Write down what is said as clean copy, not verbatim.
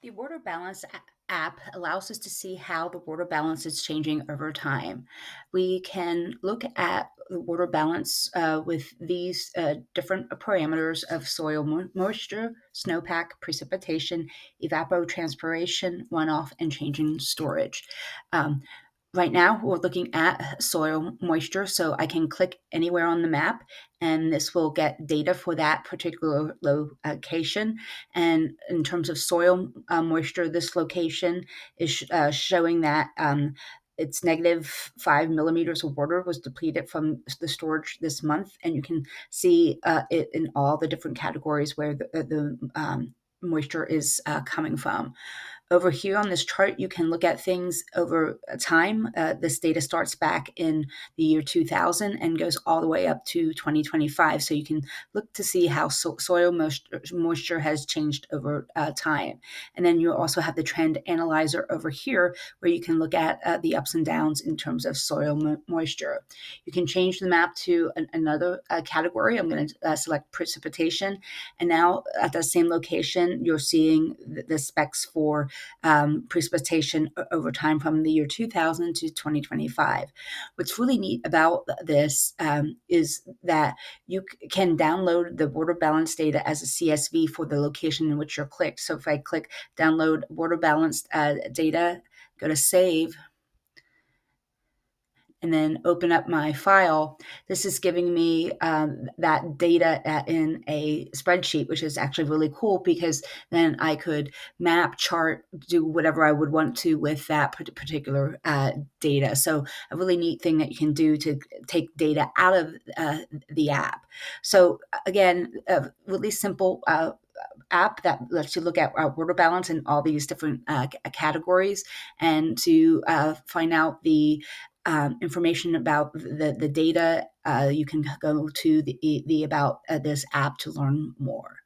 The Water Balance app allows us to see how the water balance is changing over time. We can look at the water balance with these different parameters of soil moisture, snowpack, precipitation, evapotranspiration, runoff, and changing storage. Um, Right now, we're looking at soil moisture, so I can click anywhere on the map, and this will get data for that particular location. And in terms of soil moisture, this location is showing that it's -5 millimeters of water was depleted from the storage this month, and you can see it in all the different categories where the moisture is coming from. Over here on this chart, you can look at things over time. This data starts back in the year 2000 and goes all the way up to 2025. So you can look to see how soil moisture has changed over time. And then you also have the trend analyzer over here where you can look at the ups and downs in terms of soil moisture. You can change the map to another category. I'm going to select precipitation. And now at the same location, you're seeing the specs for precipitation over time from the year 2000 to 2025. What's really neat about this is that you can download the water balance data as a CSV for the location in which you're clicked. So if I click download water balance data, go to save, and then open up my file, this is giving me that data in a spreadsheet, which is actually really cool because then I could map, chart, do whatever I would want to with that particular data. So a really neat thing that you can do to take data out of the app. So again, a really simple app that lets you look at water balance in all these different categories and to find out the information about the data. You can go to the about this app to learn more.